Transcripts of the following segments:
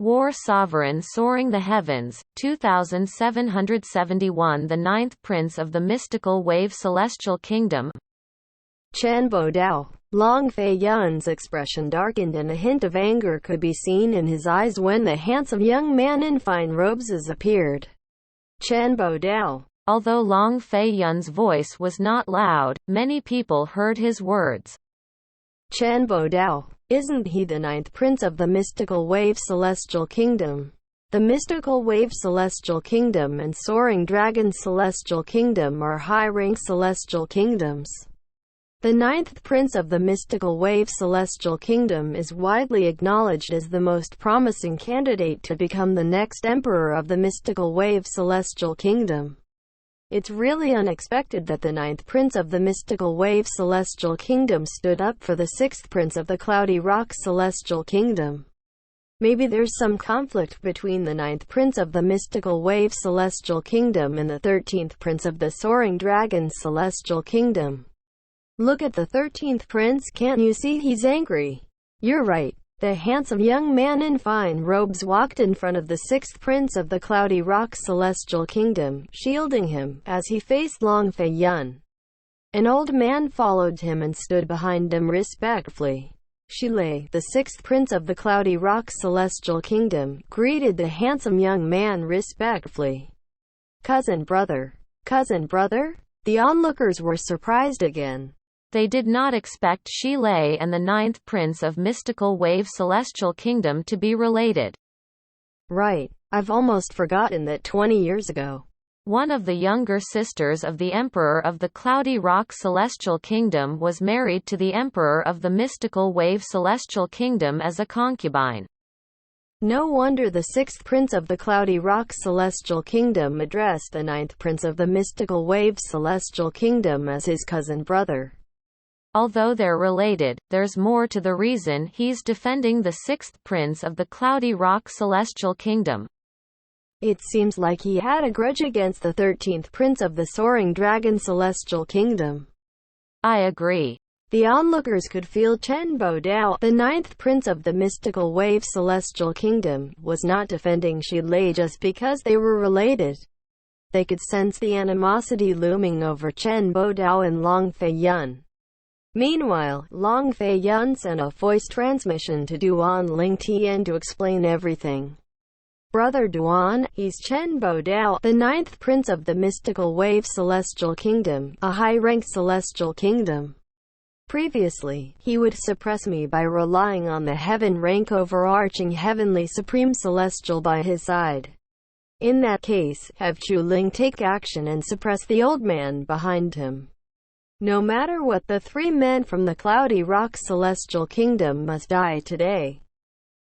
War Sovereign Soaring the Heavens, 2771. The ninth prince of the mystical wave celestial kingdom. Chen Bo Dao. Long Fei Yun's expression darkened and a hint of anger could be seen in his eyes when the handsome young man in fine robes appeared. Chen Bo Dao. Although Long Fei Yun's voice was not loud, many people heard his words. Chen Bo Dao. Isn't he the ninth prince of the mystical wave celestial kingdom? The mystical wave celestial kingdom and soaring dragon celestial kingdom are high-rank celestial kingdoms. The ninth prince of the mystical wave celestial kingdom is widely acknowledged as the most promising candidate to become the next emperor of the mystical wave celestial kingdom. It's really unexpected that the ninth prince of the mystical wave celestial kingdom stood up for the sixth prince of the cloudy rock celestial kingdom. Maybe there's some conflict between the ninth prince of the mystical wave celestial kingdom and the 13th prince of the soaring dragon celestial kingdom. Look at the 13th prince, can't you see he's angry? You're right. The handsome young man in fine robes walked in front of the sixth prince of the cloudy rock celestial kingdom, shielding him, as he faced Long Fei Yun. An old man followed him and stood behind him respectfully. Shilei, the sixth prince of the cloudy rock celestial kingdom, greeted the handsome young man respectfully. Cousin brother. Cousin brother? The onlookers were surprised again. They did not expect Shilei and the ninth prince of mystical wave celestial kingdom to be related. Right. I've almost forgotten that 20 years ago, one of the younger sisters of the emperor of the cloudy rock celestial kingdom was married to the emperor of the mystical wave celestial kingdom as a concubine. No wonder the sixth prince of the cloudy rock celestial kingdom addressed the ninth prince of the mystical wave celestial kingdom as his cousin brother. Although they're related, there's more to the reason he's defending the sixth prince of the cloudy rock celestial kingdom. It seems like he had a grudge against the 13th prince of the soaring dragon celestial kingdom. I agree. The onlookers could feel Chen Bo Dao, the ninth prince of the mystical wave celestial kingdom, was not defending Shilei just because they were related. They could sense the animosity looming over Chen Bo Dao and Long Fei Yun. Meanwhile, Long Fei Yun sent a voice transmission to Duan Ling Tian to explain everything. Brother Duan, he's Chen Bo Dao, the ninth prince of the mystical wave celestial kingdom, a high-rank celestial kingdom. Previously, he would suppress me by relying on the heaven-rank overarching heavenly supreme celestial by his side. In that case, have Chu Ling take action and suppress the old man behind him. No matter what, the three men from the cloudy rock celestial kingdom must die today.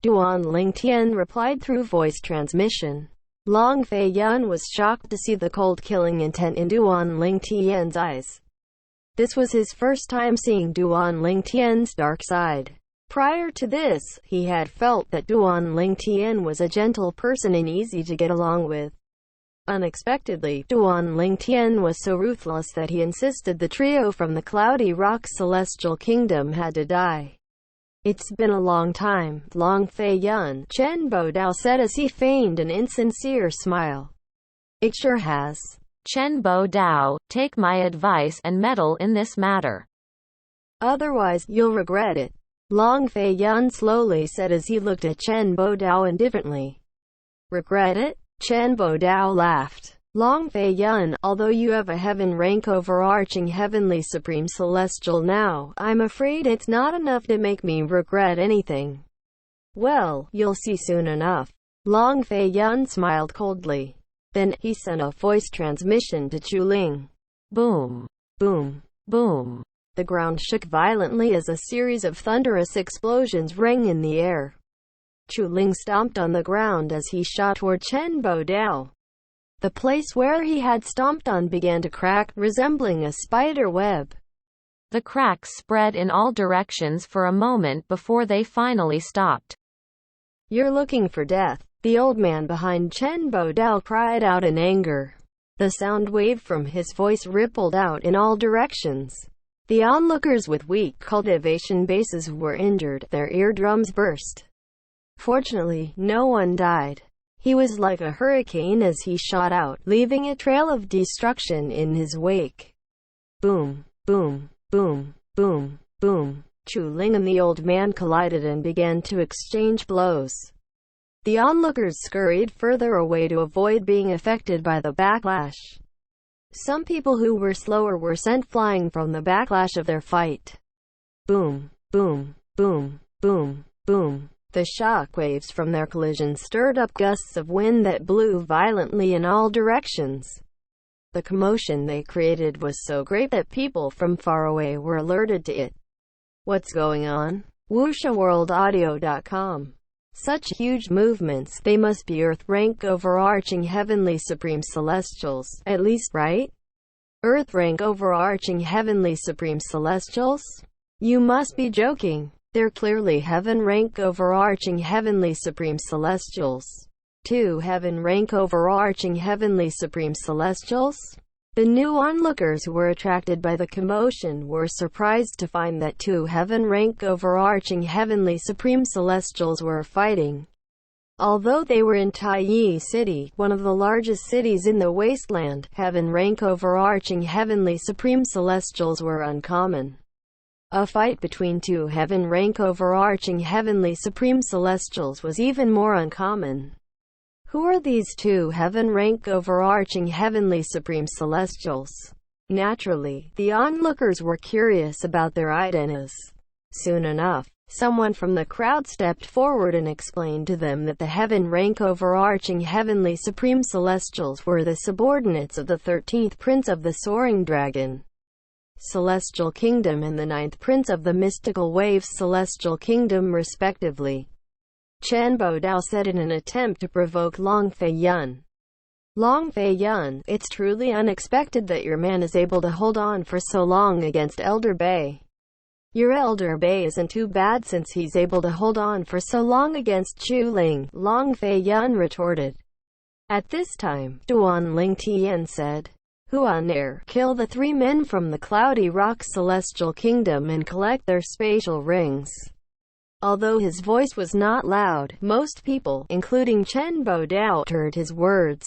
Duan Ling Tian replied through voice transmission. Long Fei Yun was shocked to see the cold killing intent in Duan Ling Tian's eyes. This was his first time seeing Duan Ling Tian's dark side. Prior to this, he had felt that Duan Ling Tian was a gentle person and easy to get along with. Unexpectedly, Duan Ling Tian was so ruthless that he insisted the trio from the cloudy rock celestial kingdom had to die. It's been a long time, Long Fei Yun, Chen Bo Dao said as he feigned an insincere smile. It sure has. Chen Bo Dao, take my advice and meddle in this matter. Otherwise, you'll regret it. Long Fei Yun slowly said as he looked at Chen Bo Dao indifferently. Regret it? Chen Bo Dao laughed. Long Fei Yun, although you have a heaven-rank overarching heavenly supreme celestial now, I'm afraid it's not enough to make me regret anything. Well, you'll see soon enough. Long Fei Yun smiled coldly. Then, he sent a voice transmission to Chu Ling. Boom. Boom. Boom. The ground shook violently as a series of thunderous explosions rang in the air. Chu Ling stomped on the ground as he shot toward Chen Bo Dao. The place where he had stomped on began to crack, resembling a spider web. The cracks spread in all directions for a moment before they finally stopped. You're looking for death, the old man behind Chen Bo Dao cried out in anger. The sound wave from his voice rippled out in all directions. The onlookers with weak cultivation bases were injured, their eardrums burst. Fortunately, no one died. He was like a hurricane as he shot out, leaving a trail of destruction in his wake. Boom, boom, boom, boom, boom. Ling and the old man collided and began to exchange blows. The onlookers scurried further away to avoid being affected by the backlash. Some people who were slower were sent flying from the backlash of their fight. Boom, boom, boom, boom, boom. The shock waves from their collision stirred up gusts of wind that blew violently in all directions. The commotion they created was so great that people from far away were alerted to it. What's going on? WSSTH. Such huge movements, they must be Earth-rank overarching heavenly supreme celestials, at least, right? Earth-rank overarching heavenly supreme celestials? You must be joking. They're clearly heaven-rank overarching heavenly supreme celestials. 2 heaven-rank overarching heavenly supreme celestials? The new onlookers who were attracted by the commotion were surprised to find that 2 heaven-rank overarching heavenly supreme celestials were fighting. Although they were in Taiyi City, one of the largest cities in the wasteland, heaven-rank overarching heavenly supreme celestials were uncommon. A fight between 2 heaven-rank overarching heavenly supreme celestials was even more uncommon. Who are these 2 heaven-rank overarching heavenly supreme celestials? Naturally, the onlookers were curious about their identities. Soon enough, someone from the crowd stepped forward and explained to them that the heaven-rank overarching heavenly supreme celestials were the subordinates of the 13th prince of the Soaring Dragon Celestial Kingdom and the 9th prince of the Mystical Wave Celestial Kingdom respectively. Chen Bodao said in an attempt to provoke Long Fei Yun. Long Fei Yun, it's truly unexpected that your man is able to hold on for so long against Elder Bei. Your Elder Bei isn't too bad since he's able to hold on for so long against Chu Ling, Long Fei Yun retorted. At this time, Duan Ling Tian said, Huan kill the 3 men from the Cloudy Rock Celestial Kingdom and collect their spatial rings. Although his voice was not loud, most people, including Chen Bodao, heard his words.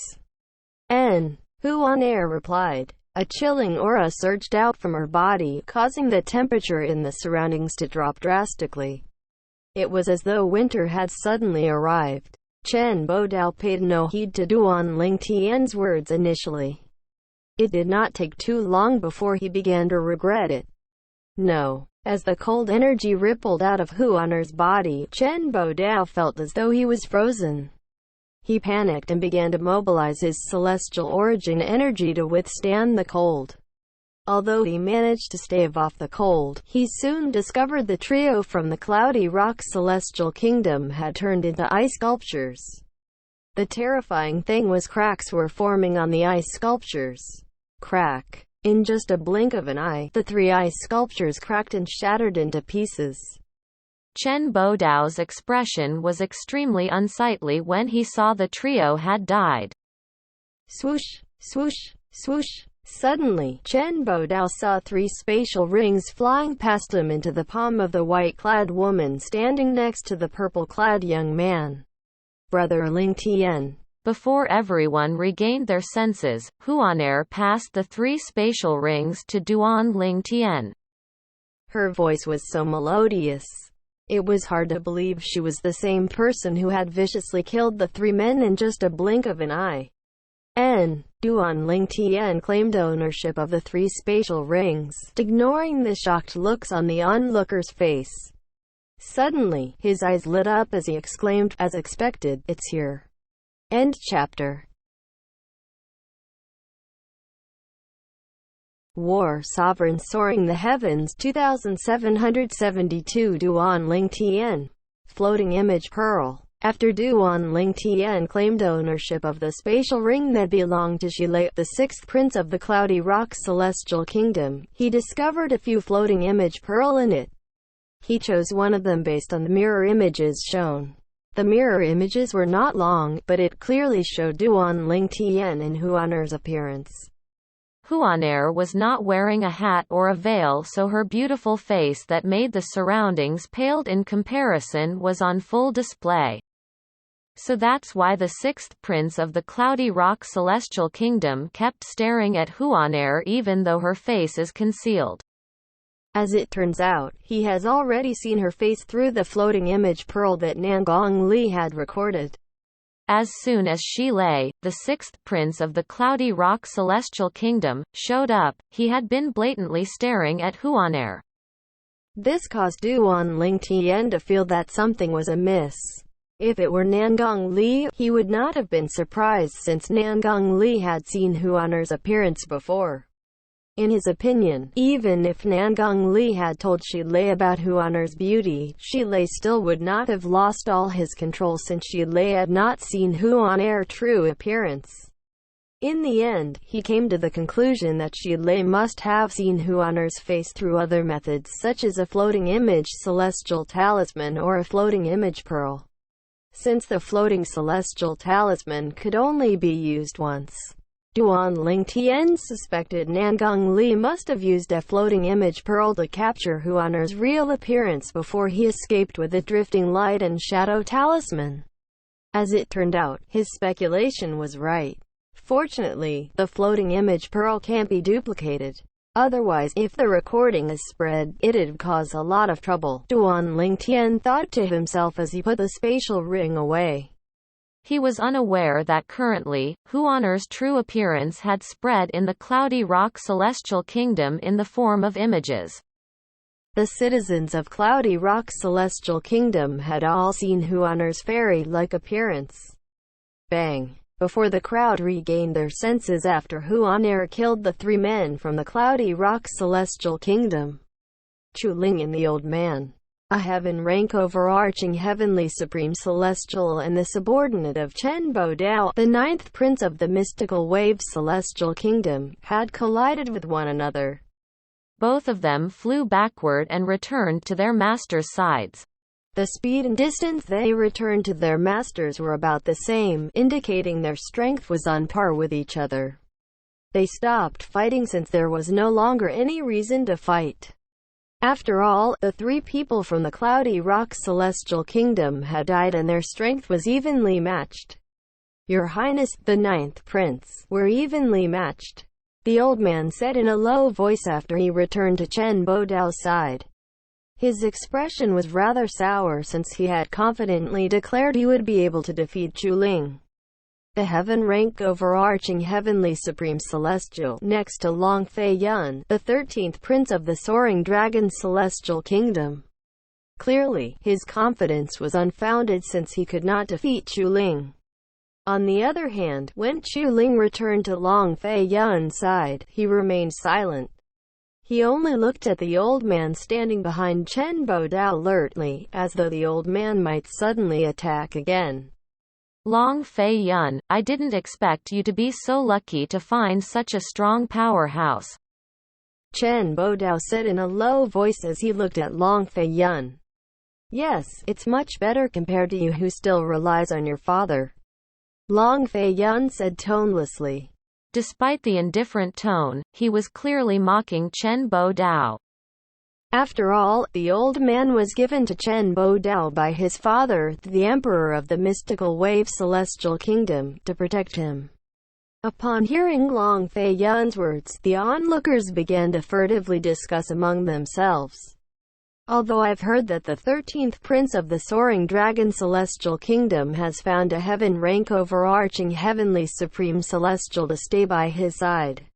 Huan replied. A chilling aura surged out from her body, causing the temperature in the surroundings to drop drastically. It was as though winter had suddenly arrived. Chen Bodao paid no heed to Duan Ling Tian's words initially. It did not take too long before he began to regret it. No. As the cold energy rippled out of Huaner's body, Chen Bodao felt as though he was frozen. He panicked and began to mobilize his celestial origin energy to withstand the cold. Although he managed to stave off the cold, he soon discovered the trio from the Cloudy Rock Celestial Kingdom had turned into ice sculptures. The terrifying thing was cracks were forming on the ice sculptures. Crack. In just a blink of an eye, the 3 ice sculptures cracked and shattered into pieces. Chen Bodao's expression was extremely unsightly when he saw the trio had died. Swoosh, swoosh, swoosh. Suddenly, Chen Bodao saw 3 spatial rings flying past him into the palm of the white-clad woman standing next to the purple-clad young man. Brother Ling Tian. Before everyone regained their senses, Huaner passed the 3 spatial rings to Duan Ling Tian. Her voice was so melodious. It was hard to believe she was the same person who had viciously killed the 3 men in just a blink of an eye. Duan Ling Tian claimed ownership of the 3 spatial rings, ignoring the shocked looks on the onlooker's face. Suddenly, his eyes lit up as he exclaimed, as expected, it's here. End chapter. War Sovereign Soaring the Heavens 2772 Duan Ling Tian. Floating Image Pearl. After Duan Ling Tian claimed ownership of the spatial ring that belonged to Shilei, the 6th prince of the Cloudy Rock Celestial Kingdom, he discovered a few floating image pearl in it. He chose one of them based on the mirror images shown. The mirror images were not long, but it clearly showed Duan Ling Tian and Huaner's appearance. Huaner was not wearing a hat or a veil, so her beautiful face that made the surroundings paled in comparison was on full display. So that's why the sixth prince of the cloudy rock celestial kingdom kept staring at Huanair even though her face is concealed. As it turns out, he has already seen her face through the floating image pearl that Nangong Li had recorded. As soon as she lay, the sixth prince of the cloudy rock celestial kingdom, showed up. He had been blatantly staring at Huanair. This caused Duan Ling Tian to feel that something was amiss. If it were Nangong Li, he would not have been surprised since Nangong Li had seen Huanair's appearance before. In his opinion, even if Nangong Li had told Shilei about Huanair's beauty, Shilei still would not have lost all his control since Shilei had not seen Huanair's true appearance. In the end, he came to the conclusion that Shilei must have seen Huanair's face through other methods such as a floating image celestial talisman or a floating image pearl. Since the floating celestial talisman could only be used once, Duan Ling Tian suspected Nangong Li must have used a floating image pearl to capture Huanair's real appearance before he escaped with a drifting light and shadow talisman. As it turned out, his speculation was right. Fortunately, the floating image pearl can't be duplicated. Otherwise, if the recording is spread, it'd cause a lot of trouble, Duan Ling Tian thought to himself as he put the spatial ring away. He was unaware that currently, Huanair's true appearance had spread in the cloudy rock celestial kingdom in the form of images. The citizens of Cloudy Rock Celestial Kingdom had all seen Huanair's fairy-like appearance. Bang! Before the crowd regained their senses after Huanair killed the three men from the Cloudy Rock Celestial Kingdom, Ling and the old man, a heaven-rank overarching heavenly supreme celestial and the subordinate of Chen Bo Dao, the ninth prince of the mystical wave celestial kingdom, had collided with one another. Both of them flew backward and returned to their masters' sides. The speed and distance they returned to their masters were about the same, indicating their strength was on par with each other. They stopped fighting since there was no longer any reason to fight. After all, the three people from the Cloudy Rock Celestial Kingdom had died and their strength was evenly matched. Your Highness, the ninth prince, were evenly matched, the old man said in a low voice after he returned to Chen Bo Dao's side. His expression was rather sour since he had confidently declared he would be able to defeat Ling, the heaven-rank overarching heavenly supreme celestial, next to Long Fei Yun, the 13th prince of the Soaring Dragon Celestial Kingdom. Clearly, his confidence was unfounded since he could not defeat Ling. On the other hand, when Ling returned to Long Fei Yun's side, he remained silent. He only looked at the old man standing behind Chen Bo Dao alertly, as though the old man might suddenly attack again. Long Fei Yun, I didn't expect you to be so lucky to find such a strong powerhouse, Chen Bo Dao said in a low voice as he looked at Long Fei Yun. Yes, it's much better compared to you who still relies on your father, Long Fei Yun said tonelessly. Despite the indifferent tone, he was clearly mocking Chen Bo Dao. After all, the old man was given to Chen Bo Dao by his father, the Emperor of the mystical wave celestial kingdom, to protect him. Upon hearing Long Fei Yun's words, the onlookers began to furtively discuss among themselves. Although I've heard that the 13th prince of the Soaring Dragon Celestial Kingdom has found a heaven-rank overarching heavenly supreme celestial to stay by his side,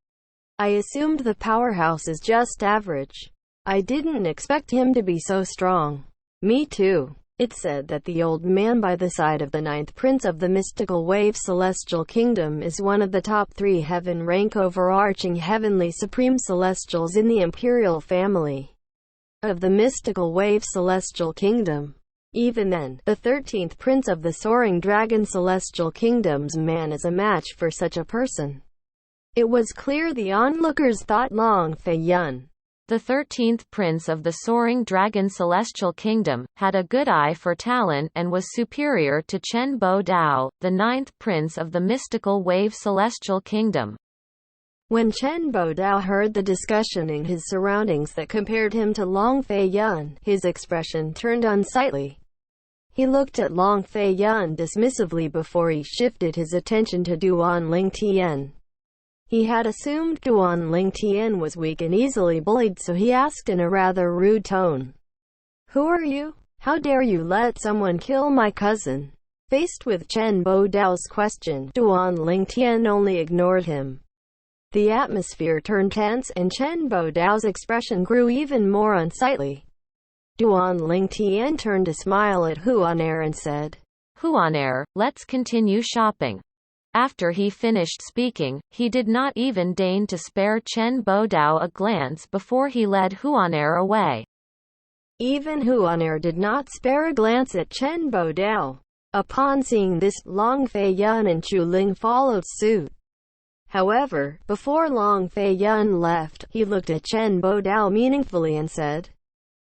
I assumed the powerhouse is just average. I didn't expect him to be so strong. Me too. It said that the old man by the side of the ninth prince of the mystical wave celestial kingdom is one of the top 3 heaven-rank overarching heavenly supreme celestials in the imperial family of the mystical wave celestial kingdom. Even then, the 13th prince of the Soaring Dragon Celestial Kingdom's man is a match for such a person. It was clear the onlookers thought Long Fei Yun, the 13th prince of the Soaring Dragon Celestial Kingdom, had a good eye for talent and was superior to Chen Bo Dao, the 9th prince of the mystical wave celestial kingdom. When Chen Bo Dao heard the discussion in his surroundings that compared him to Long Fei Yun, his expression turned unsightly. He looked at Long Fei Yun dismissively before he shifted his attention to Duan Ling Tian. He had assumed Duan Ling Tian was weak and easily bullied, so he asked in a rather rude tone, "Who are you? How dare you let someone kill my cousin?" Faced with Chen Bodao's question, Duan Ling Tian only ignored him. The atmosphere turned tense, and Chen Bodao's expression grew even more unsightly. Duan Ling Tian turned to smile at Huanair and said, "Huanair, let's continue shopping." After he finished speaking, he did not even deign to spare Chen Bodao a glance before he led Huanair away. Even Huanair did not spare a glance at Chen Bodao. Upon seeing this, Long Fei Yun and Chu Ling followed suit. However, before Long Fei Yun left, he looked at Chen Bodao meaningfully and said,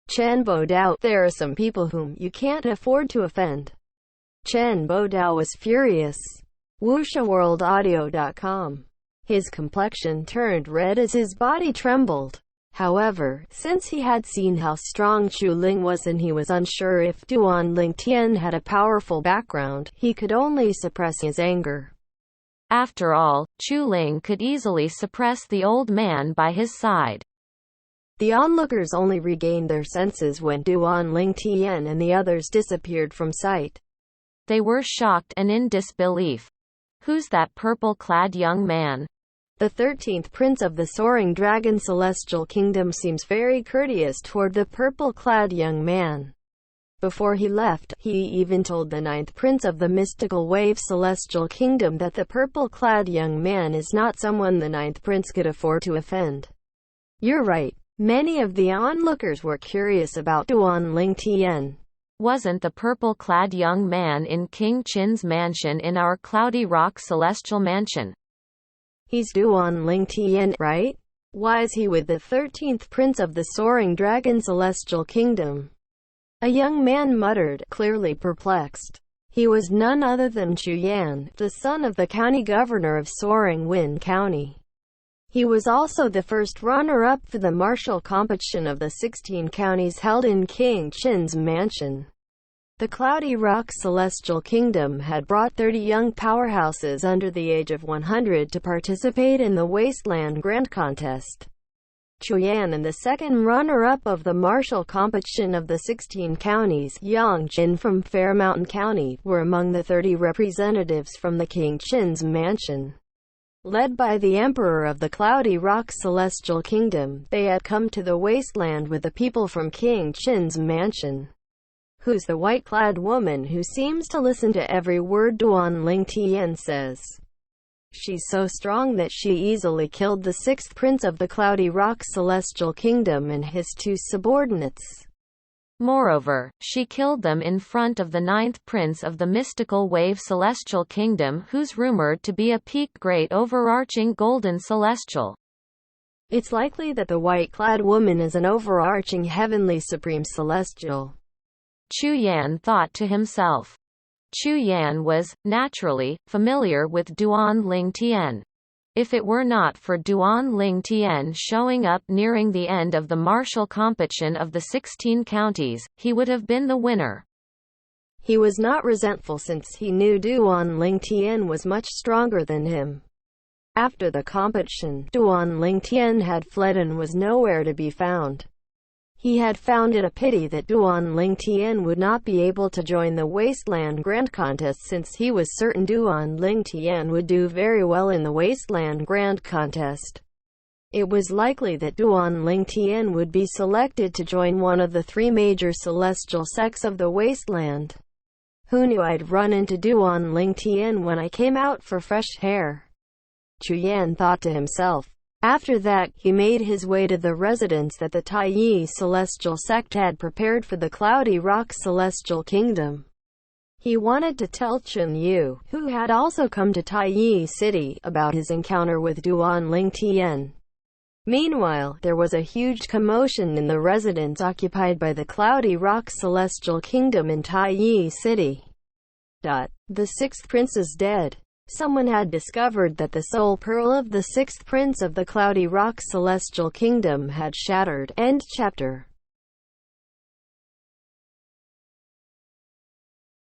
"Chen Bodao, there are some people whom you can't afford to offend." Chen Bodao was furious. WushaWorldAudio.com. His complexion turned red as his body trembled. However, since he had seen how strong Chu Ling was and he was unsure if Duan Ling Tian had a powerful background, he could only suppress his anger. After all, Chu Ling could easily suppress the old man by his side. The onlookers only regained their senses when Duan Ling Tian and the others disappeared from sight. They were shocked and in disbelief. "Who's that purple-clad young man?" The 13th prince of the Soaring Dragon Celestial Kingdom seems very courteous toward the purple-clad young man. Before he left, he even told the 9th prince of the Mystical Wave Celestial Kingdom that the purple-clad young man is not someone the 9th prince could afford to offend. You're right. Many of the onlookers were curious about Duan Ling Tian. Wasn't the purple-clad young man in King Qin's mansion in our Cloudy Rock Celestial Mansion? He's Duan Ling Tian, right? Why is he with the 13th prince of the Soaring Dragon Celestial Kingdom? A young man muttered, clearly perplexed. He was none other than Chu Yan, the son of the county governor of Soaring Wind County. He was also the first runner-up for the martial competition of the 16 counties held in King Qin's mansion. The Cloudy Rock Celestial Kingdom had brought 30 young powerhouses under the age of 100 to participate in the Wasteland Grand Contest. Chu Yan and the second runner-up of the martial competition of the 16 counties, Yang Jin from Fair Mountain County, were among the 30 representatives from the King Qin's mansion. Led by the Emperor of the Cloudy Rock Celestial Kingdom, they had come to the wasteland with the people from King Qin's mansion. "Who's the white-clad woman who seems to listen to every word Duan Ling Tian says? She's so strong that she easily killed the 6th prince of the Cloudy Rock Celestial Kingdom and his 2 subordinates. Moreover, she killed them in front of the 9th prince of the Mystical Wave Celestial Kingdom, who's rumored to be a peak great overarching golden celestial. It's likely that the white-clad woman is an overarching heavenly supreme celestial." Chu Yan thought to himself. Chu Yan was, naturally, familiar with Duan Ling Tian. If it were not for Duan Ling Tian showing up nearing the end of the martial competition of the 16 counties, he would have been the winner. He was not resentful since he knew Duan Ling Tian was much stronger than him. After the competition, Duan Ling Tian had fled and was nowhere to be found. He had found it a pity that Duan Ling Tian would not be able to join the Wasteland Grand Contest since he was certain Duan Ling Tian would do very well in the Wasteland Grand Contest. It was likely that Duan Ling Tian would be selected to join one of the 3 major celestial sects of the Wasteland. Who knew I'd run into Duan Ling Tian when I came out for fresh air? Chu Yan thought to himself. After that, he made his way to the residence that the Taiyi Celestial Sect had prepared for the Cloudy Rock Celestial Kingdom. He wanted to tell Chun Yu, who had also come to Taiyi City, about his encounter with Duan Ling Tian. Meanwhile, there was a huge commotion in the residence occupied by the Cloudy Rock Celestial Kingdom in Taiyi City. The 6th prince is dead. Someone had discovered that the soul pearl of the 6th prince of the Cloudy Rock Celestial Kingdom had shattered. End chapter.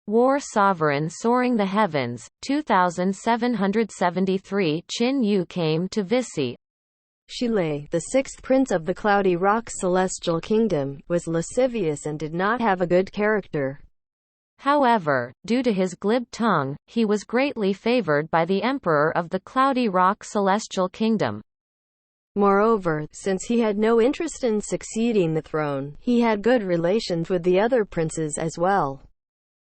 War Sovereign Soaring the Heavens, 2773 Qin Yu came to Visi. Shilei, the sixth prince of the Cloudy Rock Celestial Kingdom, was lascivious and did not have a good character. However, due to his glib tongue, he was greatly favored by the Emperor of the Cloudy Rock Celestial Kingdom. Moreover, since he had no interest in succeeding the throne, he had good relations with the other princes as well.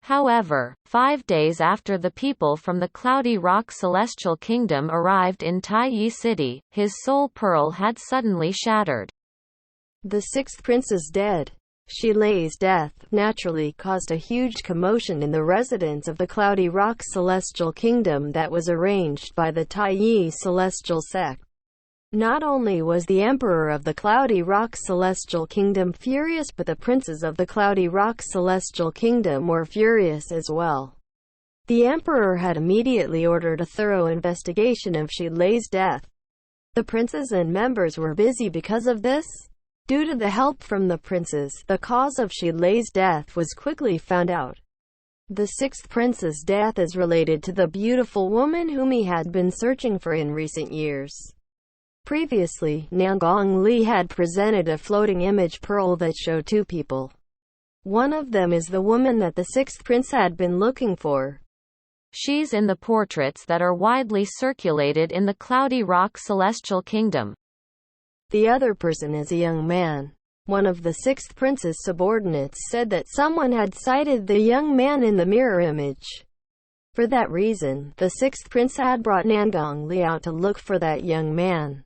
However, 5 days after the people from the Cloudy Rock Celestial Kingdom arrived in Taiyi City, his soul pearl had suddenly shattered. The sixth prince is dead. Shilei's death naturally caused a huge commotion in the residents of the Cloudy Rock Celestial Kingdom that was arranged by the Taiyi Celestial Sect. Not only was the Emperor of the Cloudy Rock Celestial Kingdom furious, but the princes of the Cloudy Rock Celestial Kingdom were furious as well. The Emperor had immediately ordered a thorough investigation of Shilei's death. The princes and members were busy because of this. Due to the help from the princes, the cause of Shilei's death was quickly found out. The sixth prince's death is related to the beautiful woman whom he had been searching for in recent years. Previously, Niangong Li had presented a floating image pearl that showed two people. One of them is the woman that the sixth prince had been looking for. She's in the portraits that are widely circulated in the Cloudy Rock Celestial Kingdom. The other person is a young man. One of the sixth prince's subordinates said that someone had sighted the young man in the mirror image. For that reason, the sixth prince had brought Niangong Li out to look for that young man.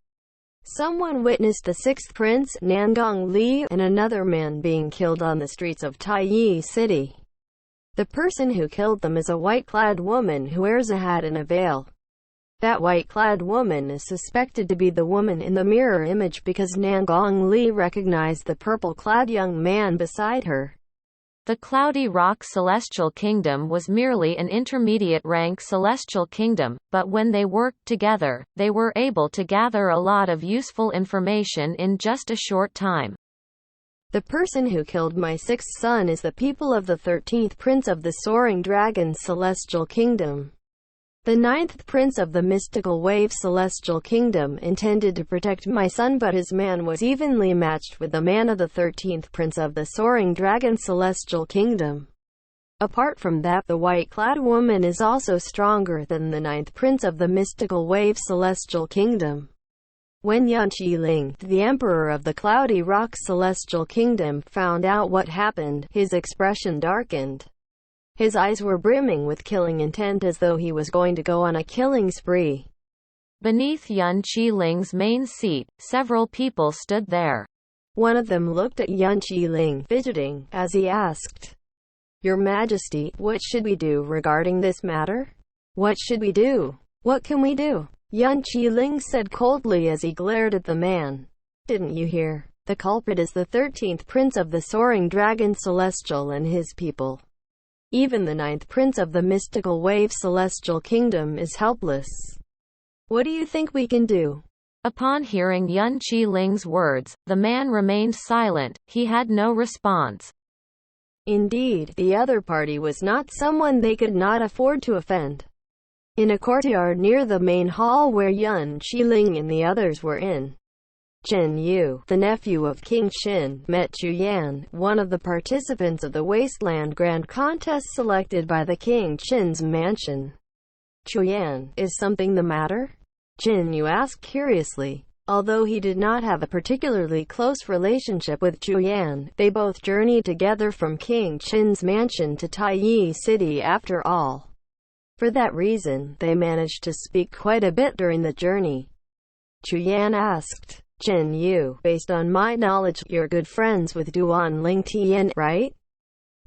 Someone witnessed the sixth prince, Niangong Li, and another man being killed on the streets of Taiyi City. The person who killed them is a white-clad woman who wears a hat and a veil. That white-clad woman is suspected to be the woman in the mirror image because Niangong Li recognized the purple-clad young man beside her. The Cloudy Rock Celestial Kingdom was merely an intermediate-rank celestial kingdom, but when they worked together, they were able to gather a lot of useful information in just a short time. The person who killed my sixth son is the people of the 13th prince of the Soaring Dragon Celestial Kingdom. The 9th prince of the Mystical Wave Celestial Kingdom intended to protect my son, but his man was evenly matched with the man of the 13th prince of the Soaring Dragon Celestial Kingdom. Apart from that, the white-clad woman is also stronger than the 9th prince of the Mystical Wave Celestial Kingdom. When Ling, the Emperor of the Cloudy Rock Celestial Kingdom, found out what happened, his expression darkened. His eyes were brimming with killing intent as though he was going to go on a killing spree. Beneath Ling's main seat, several people stood there. One of them looked at Ling, fidgeting, as he asked, "Your Majesty, what should we do regarding this matter? What should we do? What can we do?" Ling said coldly as he glared at the man. "Didn't you hear? The culprit is the 13th prince of the Soaring Dragon Celestial and his people. Even the 9th prince of the Mystical Wave Celestial Kingdom is helpless. What do you think we can do?" Upon hearing Ling's words, the man remained silent. He had no response. Indeed, the other party was not someone they could not afford to offend. In a courtyard near the main hall where Ling and the others were in, Chen Yu, the nephew of King Qin, met Yan, one of the participants of the Wasteland Grand Contest selected by the King Qin's mansion. "Yan, is something the matter?" Chen Yu asked curiously. Although he did not have a particularly close relationship with Yan, they both journeyed together from King Qin's mansion to Taiyi City after all. For that reason, they managed to speak quite a bit during the journey. Yan asked, "Chen Yu, based on my knowledge, you're good friends with Duan Ling Tian, right?"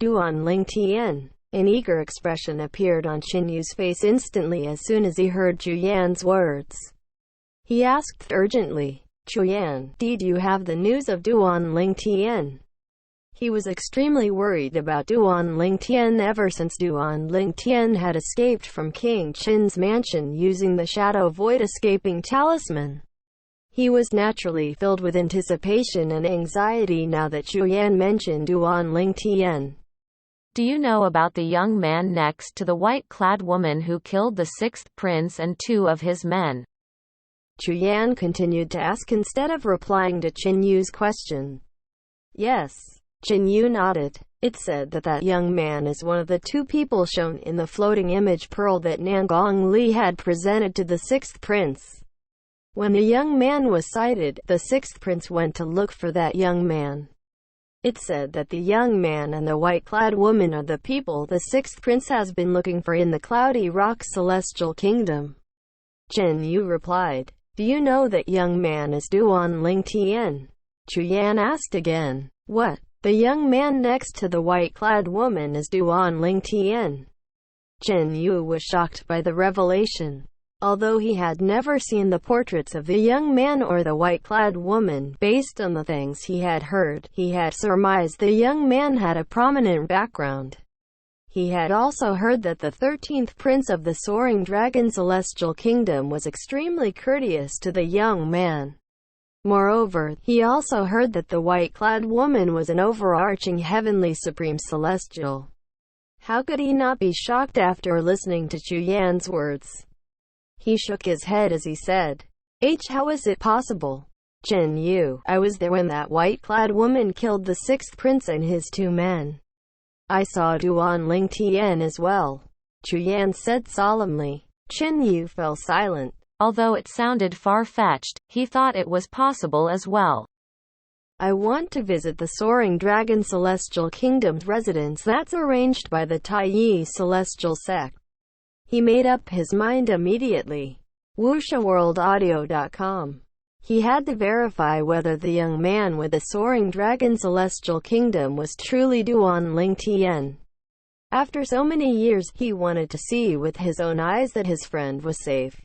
Duan Ling Tian. An eager expression appeared on Chen Yu's face instantly as soon as he heard Yan's words. He asked urgently, "Yan, did you have the news of Duan Ling Tian?" He was extremely worried about Duan Ling Tian ever since Duan Ling Tian had escaped from King Qin's mansion using the Shadow Void escaping talisman. He was naturally filled with anticipation and anxiety now that Yan mentioned Duan Ling Tian. Do you know about the young man next to the white-clad woman who killed the sixth prince and two of his men? Tian continued to ask instead of replying to Qin Yu's question. Yes. Qin Yu nodded. It said that that young man is one of the two people shown in the floating image pearl that Nangong Li had presented to the sixth prince. When the young man was sighted, the sixth prince went to look for that young man. It said that the young man and the white-clad woman are the people the sixth prince has been looking for in the Cloudy Rock Celestial Kingdom. Qin Yu replied. Do you know that young man is Duan Ling Tian? Tian asked again. What? The young man next to the white-clad woman is Duan Ling Tian. Qin Yu was shocked by the revelation. Although he had never seen the portraits of the young man or the white-clad woman, based on the things he had heard, he had surmised the young man had a prominent background. He had also heard that the 13th prince of the Soaring Dragon Celestial Kingdom was extremely courteous to the young man. Moreover, he also heard that the white-clad woman was an overarching heavenly supreme celestial. How could he not be shocked after listening to Chu Yan's words? He shook his head as he said, How is it possible? Qin Yu, I was there when that white-clad woman killed the sixth prince and his two men. I saw Duan Ling Tian as well, Chu Yan said solemnly. Qin Yu fell silent. Although it sounded far-fetched, he thought it was possible as well. I want to visit the Soaring Dragon Celestial Kingdom's residence that's arranged by the Taiyi Celestial Sect. He made up his mind immediately. WushaWorldAudio.com. He had to verify whether the young man with the Soaring Dragon Celestial Kingdom was truly Duan Ling Tian. After so many years, he wanted to see with his own eyes that his friend was safe.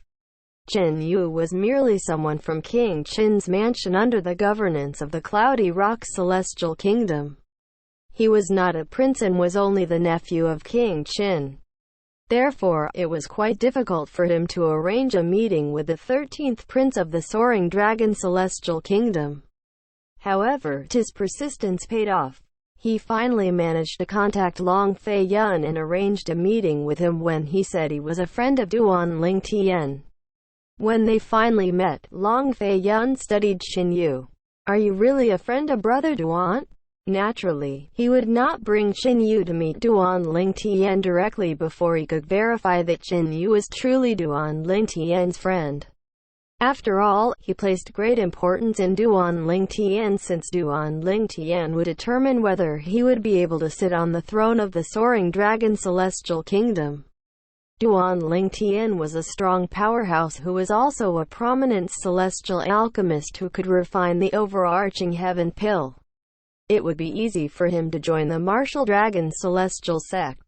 Qin Yu was merely someone from King Qin's mansion under the governance of the Cloudy Rock Celestial Kingdom. He was not a prince and was only the nephew of King Qin. Therefore, it was quite difficult for him to arrange a meeting with the 13th prince of the Soaring Dragon Celestial Kingdom. However, his persistence paid off. He finally managed to contact Long Fei Yun and arranged a meeting with him when he said he was a friend of Duan Ling Tian. When they finally met, Long Fei Yun studied Qin Yu. Are you really a friend of Brother Duan? Naturally, he would not bring Qin Yu to meet Duan Ling Tian directly before he could verify that Qin Yu was truly Duan Ling Tian's friend. After all, he placed great importance in Duan Ling Tian since Duan Ling Tian would determine whether he would be able to sit on the throne of the Soaring Dragon Celestial Kingdom. Duan Ling Tian was a strong powerhouse who was also a prominent celestial alchemist who could refine the overarching heaven pill. It would be easy for him to join the Martial Dragon Celestial Sect.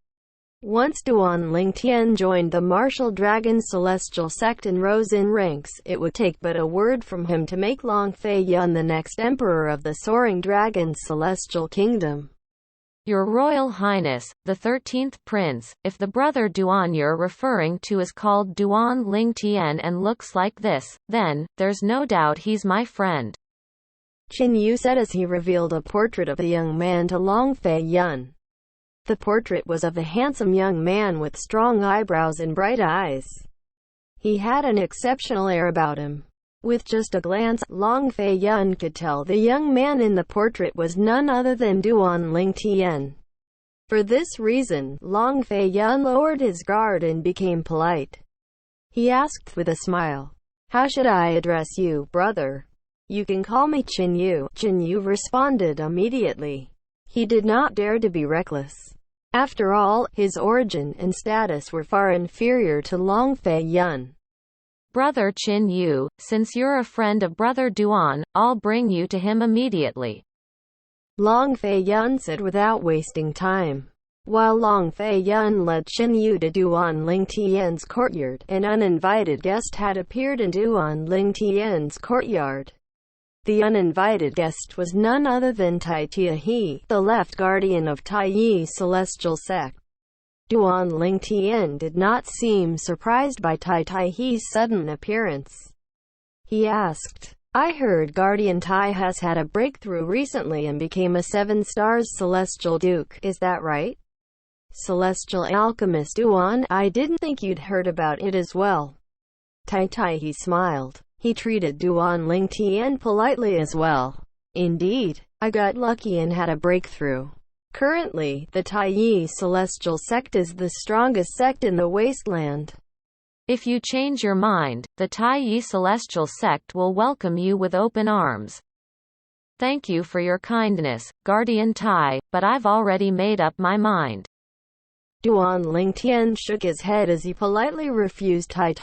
Once Duan Ling Tian joined the Martial Dragon Celestial Sect and rose in ranks, it would take but a word from him to make Long Fei Yun the next emperor of the Soaring Dragon Celestial Kingdom. Your Royal Highness, the 13th Prince, if the brother Duan you're referring to is called Duan Ling Tian and looks like this, then, there's no doubt he's my friend. Qin Yu said as he revealed a portrait of the young man to Long Fei Yun. The portrait was of a handsome young man with strong eyebrows and bright eyes. He had an exceptional air about him. With just a glance, Long Fei Yun could tell the young man in the portrait was none other than Duan Ling Tian. For this reason, Long Fei Yun lowered his guard and became polite. He asked with a smile, "How should I address you, brother?" "You can call me Qin Yu." Qin Yu responded immediately. He did not dare to be reckless. After all, his origin and status were far inferior to Long Fei Yun. Brother Qin Yu, since you're a friend of Brother Duan, I'll bring you to him immediately. Long Fei Yun said without wasting time. While Long Fei Yun led Qin Yu to Duan Ling Tian's courtyard, an uninvited guest had appeared in Duan Ling Tian's courtyard. The uninvited guest was none other than Tai He, the left guardian of Taiyi Celestial Sect. Duan Ling Tian did not seem surprised by Tai He's sudden appearance. He asked, "I heard Guardian Tai has had a breakthrough recently and became a 7 stars celestial duke, is that right?" Celestial Alchemist Duan, I didn't think you'd heard about it as well. Tai, he smiled. He treated Duan Ling Tian politely as well. Indeed, I got lucky and had a breakthrough. Currently, the Tai Celestial Sect is the strongest sect in the wasteland. If you change your mind, the Tai Celestial Sect will welcome you with open arms. Thank you for your kindness, Guardian Tai, but I've already made up my mind. Duan Ling Tian shook his head as he politely refused Tai.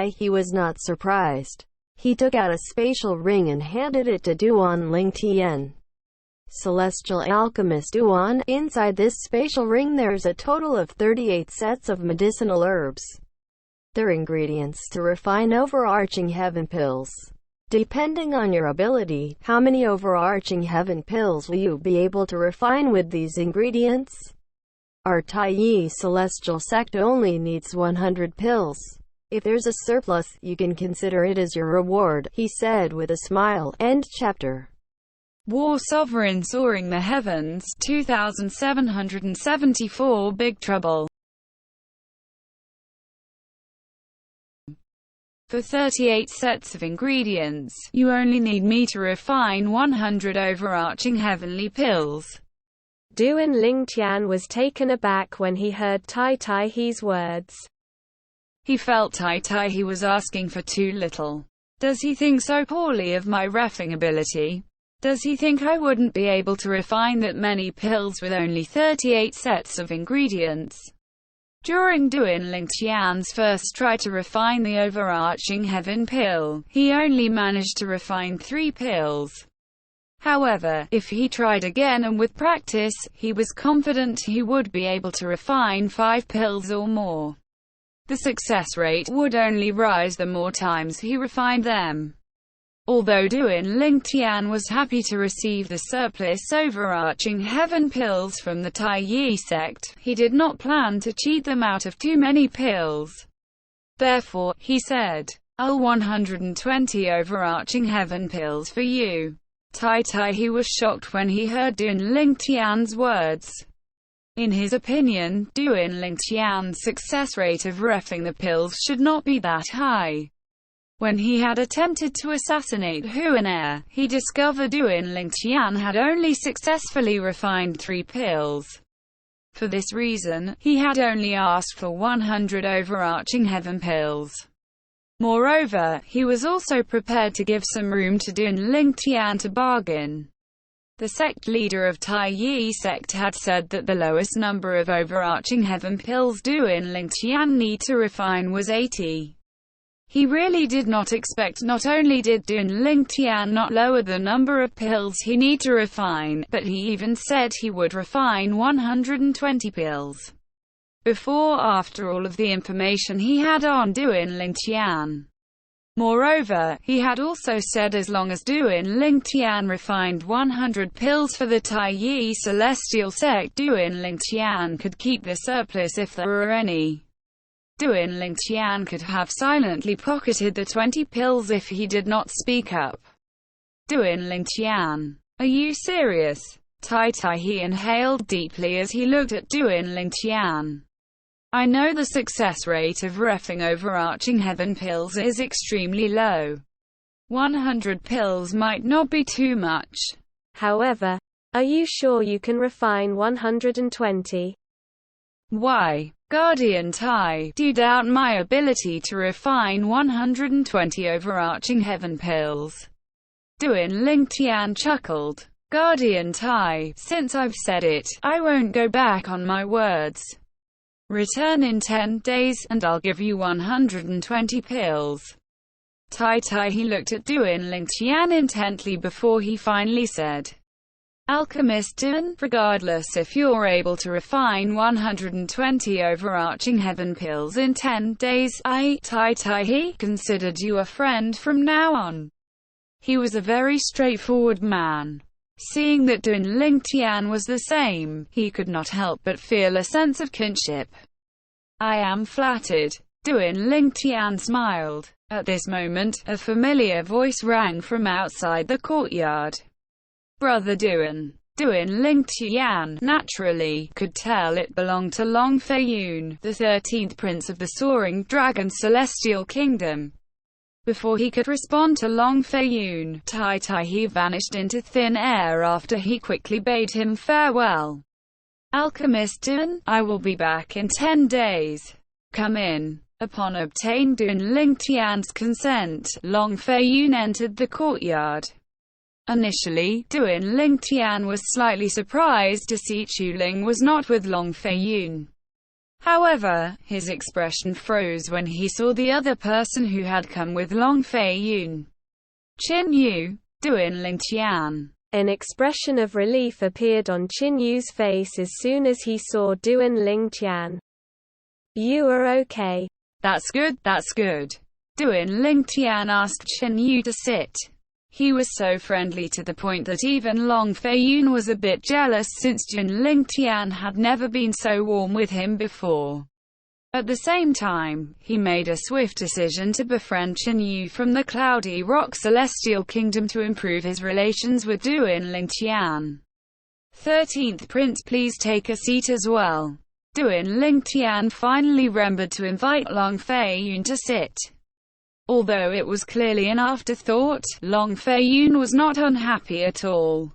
He was not surprised. He took out a spatial ring and handed it to Duan Ling Tian. Celestial Alchemist Duan, inside this spatial ring there's a total of 38 sets of medicinal herbs. They're ingredients to refine overarching heaven pills. Depending on your ability, how many overarching heaven pills will you be able to refine with these ingredients? Our Tai Celestial Sect only needs 100 pills. If there's a surplus, you can consider it as your reward, he said with a smile. End chapter. War Sovereign Soaring the Heavens, 2774 Big Trouble. For 38 sets of ingredients, you only need me to refine 100 overarching heavenly pills. Duan Ling Tian was taken aback when he heard Tai He's words. He felt Tai He was asking for too little. Does he think so poorly of my reffing ability? Does he think I wouldn't be able to refine that many pills with only 38 sets of ingredients? During Duan Ling Tian's first try to refine the overarching heaven pill, he only managed to refine 3 pills. However, if he tried again and with practice, he was confident he would be able to refine 5 pills or more. The success rate would only rise the more times he refined them. Although Duan Ling Tian was happy to receive the surplus overarching heaven pills from the Tai sect, he did not plan to cheat them out of too many pills. Therefore, he said, "I'll 120 overarching heaven pills for you." He was shocked when he heard Duan Ling Tian's words. In his opinion, Duan Ling Tian's success rate of reffing the pills should not be that high. When he had attempted to assassinate Huan, he discovered Duan Ling Tian had only successfully refined 3 pills. For this reason, he had only asked for 100 overarching heaven pills. Moreover, he was also prepared to give some room to Duan Ling Tian to bargain. The sect leader of Tai sect had said that the lowest number of overarching heaven pills Duan Ling Tian need to refine was 80. He really did not expect. Not only did Duan Ling Tian not lower the number of pills he need to refine, but he even said he would refine 120 pills. After all of the information he had on Duan Ling Tian. Moreover, he had also said as long as Duan Ling Tian refined 100 pills for the Tai Celestial Sect, Duan Ling Tian could keep the surplus if there were any. Duan Ling Tian could have silently pocketed the 20 pills if he did not speak up. Duan Ling Tian, are you serious? He inhaled deeply as he looked at Duan Ling Tian. I know the success rate of reffing overarching heaven pills is extremely low. 100 pills might not be too much. However, are you sure you can refine 120? Why, Guardian Tai, do you doubt my ability to refine 120 overarching heaven pills? Duan Ling Tian chuckled. Guardian Tai, since I've said it, I won't go back on my words. Return in 10 days, and I'll give you 120 pills. He looked at Duan Ling Tian intently before he finally said, Alchemist Tian, regardless if you're able to refine 120 overarching heaven pills in 10 days, I, he considered you a friend from now on. He was a very straightforward man. Seeing that Duan Ling Tian was the same, he could not help but feel a sense of kinship. I am flattered. Duan Ling Tian smiled. At this moment, a familiar voice rang from outside the courtyard. Brother Duan. Duan Ling Tian, naturally, could tell it belonged to Long Feiyun, the 13th prince of the Soaring Dragon Celestial Kingdom. Before he could respond to Long Feiyun, he vanished into thin air after he quickly bade him farewell. Alchemist Duan, I will be back in 10 days. Come in. Upon obtaining Duan Ling Tian's consent, Long Feiyun entered the courtyard. Initially, Duan Ling Tian was slightly surprised to see Ling was not with Long Feiyun. However, his expression froze when he saw the other person who had come with Long Feiyun. Yu, Duan Ling Tian. An expression of relief appeared on Yu's face as soon as he saw Duan Ling Tian. You are okay. That's good, that's good. Duan Ling Tian asked Yu to sit. He was so friendly to the point that even Long Feiyun was a bit jealous since Duan Ling Tian had never been so warm with him before. At the same time, he made a swift decision to befriend Yu from the Cloudy Rock Celestial Kingdom to improve his relations with Duan Ling Tian. 13th Prince, please take a seat as well. Duan Ling Tian finally remembered to invite Long Feiyun to sit. Although it was clearly an afterthought, Long Feiyun was not unhappy at all.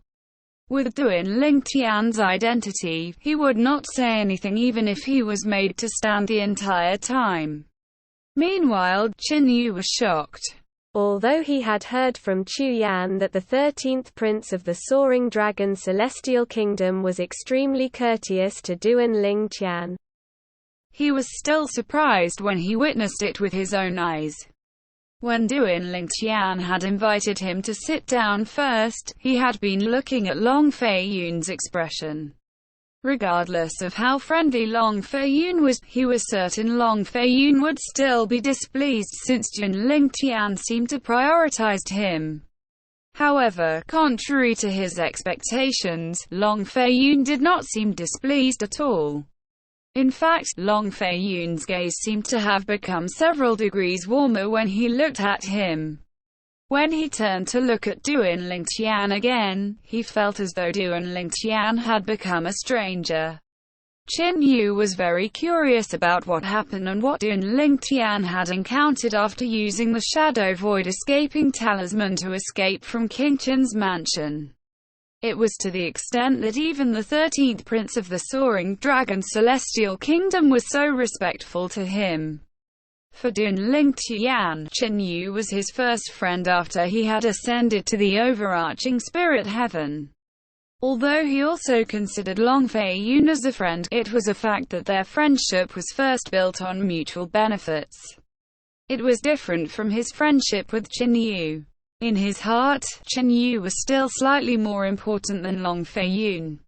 With Duan Ling Tian's identity, he would not say anything even if he was made to stand the entire time. Meanwhile, Yu was shocked. Although he had heard from Yan that the 13th Prince of the Soaring Dragon Celestial Kingdom was extremely courteous to Duan Ling Tian, he was still surprised when he witnessed it with his own eyes. When Duan Ling Tian had invited him to sit down first, he had been looking at Long Feiyun's expression. Regardless of how friendly Long Feiyun was, he was certain Long Feiyun would still be displeased since Duan Ling Tian seemed to prioritize him. However, contrary to his expectations, Long Feiyun did not seem displeased at all. In fact, Long Feiyun's gaze seemed to have become several degrees warmer when he looked at him. When he turned to look at Duan Ling Tian again, he felt as though Duan Ling Tian had become a stranger. Yu was very curious about what happened and what Duan Ling Tian had encountered after using the Shadow Void escaping talisman to escape from King Qin's mansion. It was to the extent that even the 13th Prince of the Soaring Dragon Celestial Kingdom was so respectful to him. For Duan Ling Tian, Yu was his first friend after he had ascended to the overarching spirit heaven. Although he also considered Long Feiyun as a friend, it was a fact that their friendship was first built on mutual benefits. It was different from his friendship with Yu. In his heart, Yu was still slightly more important than Long Feiyun.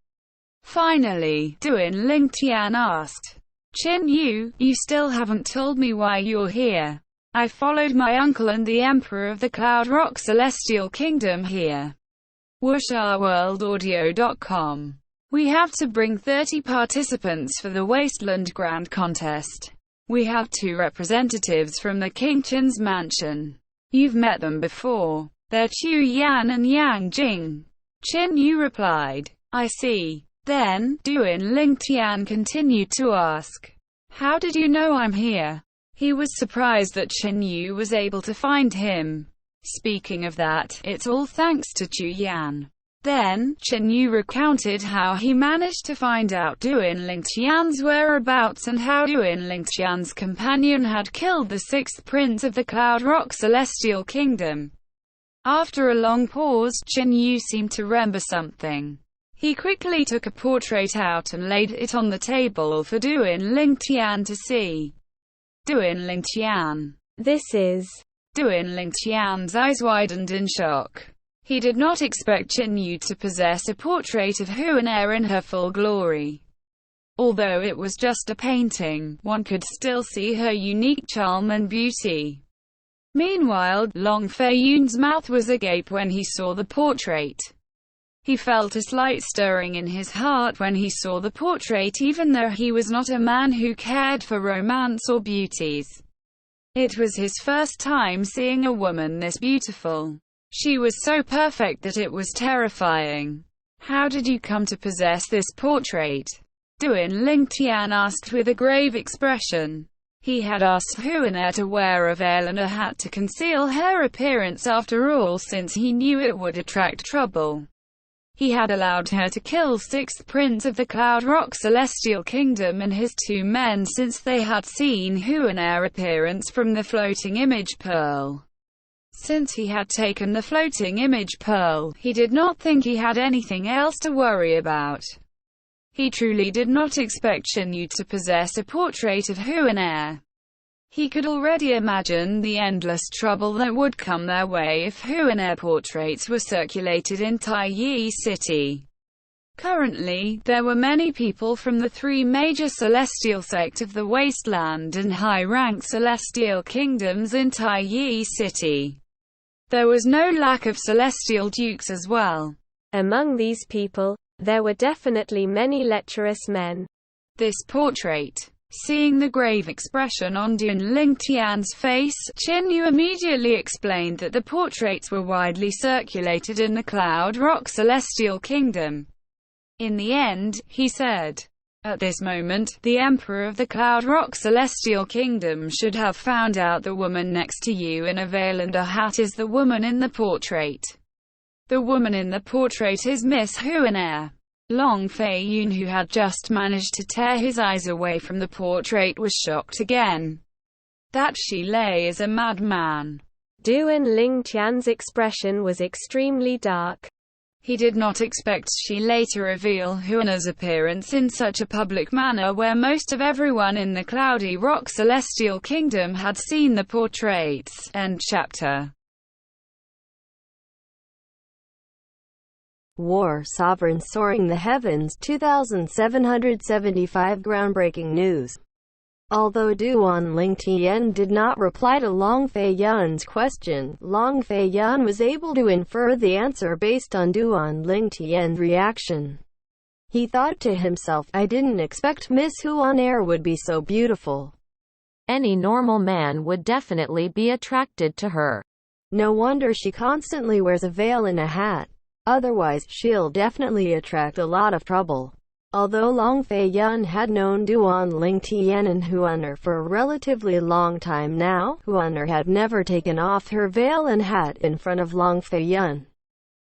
Finally, Duan Ling Tian asked, Yu, you still haven't told me why you're here. I followed my uncle and the Emperor of the Cloud Rock Celestial Kingdom here. WSSTH. We have to bring 30 participants for the Wasteland Grand Contest. We have 2 representatives from the King Qin's mansion. You've met them before. They're Chu Yan and Yang Jing. Yu replied. I see. Then, Duan Ling Tian continued to ask, how did you know I'm here? He was surprised that Yu was able to find him. Speaking of that, it's all thanks to Chu Yan. Then, Yu recounted how he managed to find out Duan Ling Tian's whereabouts and how Duan Ling Tian's companion had killed the 6th Prince of the Cloud Rock Celestial Kingdom. After a long pause, Yu seemed to remember something. He quickly took a portrait out and laid it on the table for Duan Ling Tian to see. Duan Ling Tian. This is... Duan Ling Tian's eyes widened in shock. He did not expect Yu to possess a portrait of Huanair in her full glory. Although it was just a painting, one could still see her unique charm and beauty. Meanwhile, Long Feiyun's mouth was agape when he saw the portrait. He felt a slight stirring in his heart when he saw the portrait, even though he was not a man who cared for romance or beauties. It was his first time seeing a woman this beautiful. She was so perfect that it was terrifying. How did you come to possess this portrait? Duan Ling Tian asked with a grave expression. He had asked Huanair to wear a veil and a hat to conceal her appearance after all, since he knew it would attract trouble. He had allowed her to kill 6th Prince of the Cloud Rock Celestial Kingdom and his 2 men since they had seen Huanair's appearance from the floating image pearl. Since he had taken the floating image pearl, he did not think he had anything else to worry about. He truly did not expect Shen Yu to possess a portrait of Huanair. He could already imagine the endless trouble that would come their way if Huanair portraits were circulated in Taiyi City. Currently, there were many people from the 3 major celestial sect of the Wasteland and high-rank celestial kingdoms in Taiyi City. There was no lack of celestial dukes as well. Among these people, there were definitely many lecherous men. This portrait. Seeing the grave expression on Duan Ling Tian's face, Chen Yu immediately explained that the portraits were widely circulated in the Cloud Rock Celestial Kingdom. In the end, he said, at this moment, the Emperor of the Cloud Rock Celestial Kingdom should have found out the woman next to you in a veil and a hat is the woman in the portrait. The woman in the portrait is Miss Huanair. Long Fei Yun, who had just managed to tear his eyes away from the portrait, was shocked again. That she lay as a madman. Duan Ling Tian's expression was extremely dark. He did not expect she lay to reveal Huanair's appearance in such a public manner where most of everyone in the Cloudy Rock Celestial Kingdom had seen the portraits. End chapter. War Sovereign Soaring the Heavens 2775 Groundbreaking news. Although Duan Ling Tian did not reply to Long Fei Yun's question, Long Fei Yun was able to infer the answer based on Duan Ling Tian's reaction. He thought to himself, I didn't expect Miss Huanair would be so beautiful. Any normal man would definitely be attracted to her. No wonder she constantly wears a veil and a hat. Otherwise, she'll definitely attract a lot of trouble. Although Long Fei Yun had known Duan Ling Tian and Huanair for a relatively long time now, Huanair had never taken off her veil and hat in front of Long Fei Yun.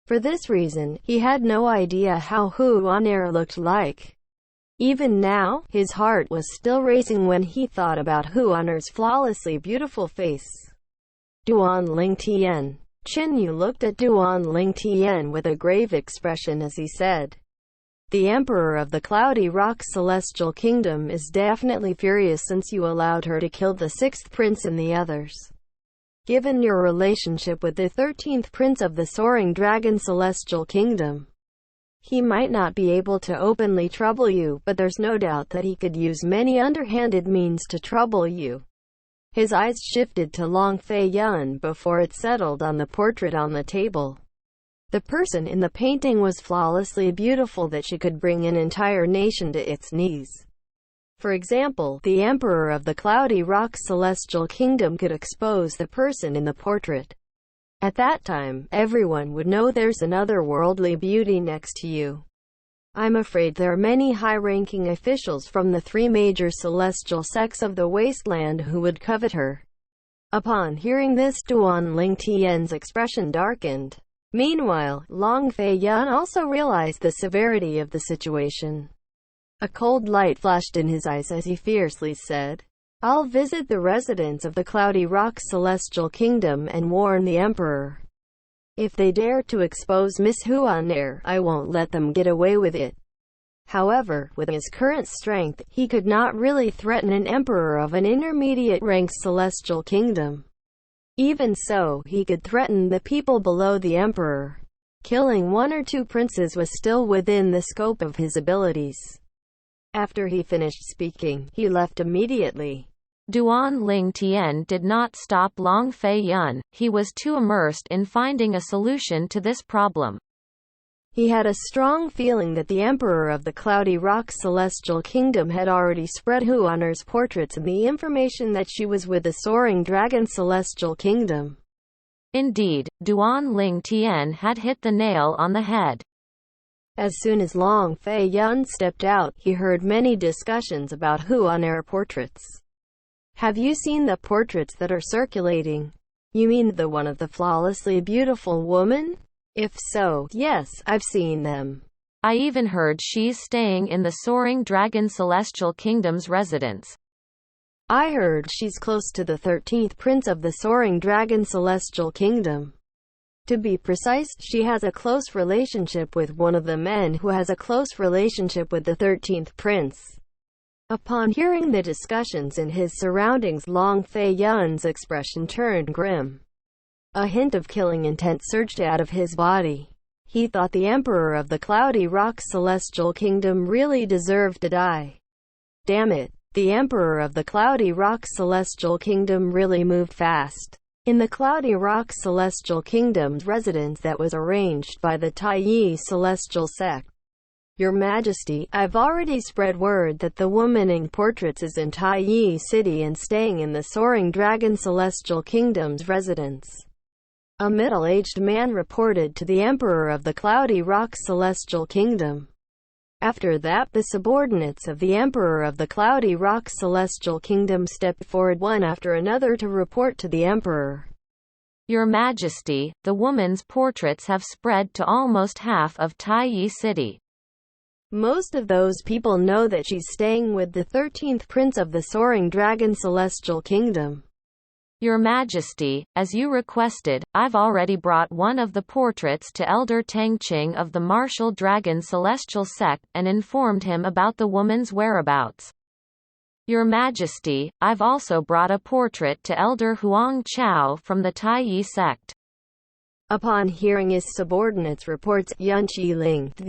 For this reason, he had no idea how Huanair looked like. Even now, his heart was still racing when he thought about Huanair's flawlessly beautiful face. Duan Ling Tian. Chen Yu looked at Duan Ling Tian with a grave expression as he said, the Emperor of the Cloudy Rock Celestial Kingdom is definitely furious since you allowed her to kill the 6th Prince and the others. Given your relationship with the 13th Prince of the Soaring Dragon Celestial Kingdom, he might not be able to openly trouble you, but there's no doubt that he could use many underhanded means to trouble you. His eyes shifted to Long Fei Yun before it settled on the portrait on the table. The person in the painting was flawlessly beautiful that she could bring an entire nation to its knees. For example, the Emperor of the Cloudy Rock Celestial Kingdom could expose the person in the portrait. At that time, everyone would know there's another worldly beauty next to you. I'm afraid there are many high-ranking officials from the 3 major celestial sects of the Wasteland who would covet her. Upon hearing this, Duan Ling Tian's expression darkened. Meanwhile, Long Fei Yun also realized the severity of the situation. A cold light flashed in his eyes as he fiercely said, I'll visit the residents of the Cloudy Rock Celestial Kingdom and warn the Emperor. If they dare to expose Miss Huanair, I won't let them get away with it. However, with his current strength, he could not really threaten an emperor of an intermediate-ranked celestial kingdom. Even so, he could threaten the people below the emperor. Killing 1 or 2 princes was still within the scope of his abilities. After he finished speaking, he left immediately. Duan Ling Tian did not stop Long Fei Yun, he was too immersed in finding a solution to this problem. He had a strong feeling that the Emperor of the Cloudy Rock Celestial Kingdom had already spread Huanair's portraits and the information that she was with the Soaring Dragon Celestial Kingdom. Indeed, Duan Ling Tian had hit the nail on the head. As soon as Long Fei Yun stepped out, he heard many discussions about Huan-air portraits. Have you seen the portraits that are circulating? You mean the one of the flawlessly beautiful woman? If so, yes, I've seen them. I even heard she's staying in the Soaring Dragon Celestial Kingdom's residence. I heard she's close to the 13th Prince of the Soaring Dragon Celestial Kingdom. To be precise, she has a close relationship with one of the men who has a close relationship with the 13th Prince. Upon hearing the discussions in his surroundings, Long Fei Yun's expression turned grim. A hint of killing intent surged out of his body. He thought the Emperor of the Cloudy Rock Celestial Kingdom really deserved to die. Damn it, the Emperor of the Cloudy Rock Celestial Kingdom really moved fast. In the Cloudy Rock Celestial Kingdom's residence that was arranged by the Tai Celestial Sect. Your Majesty, I've already spread word that the woman in portraits is in Tai City and staying in the Soaring Dragon Celestial Kingdom's residence. A middle-aged man reported to the Emperor of the Cloudy Rock Celestial Kingdom. After that, the subordinates of the Emperor of the Cloudy Rock Celestial Kingdom stepped forward one after another to report to the Emperor. Your Majesty, the woman's portraits have spread to almost half of Tai City. Most of those people know that she's staying with the 13th Prince of the Soaring Dragon Celestial Kingdom. Your Majesty, as you requested, I've already brought one of the portraits to Elder Tangqing of the Martial Dragon Celestial Sect, and informed him about the woman's whereabouts. Your Majesty, I've also brought a portrait to Elder Huang Chao from the Tai Sect. Upon hearing his subordinates' reports, Ling, the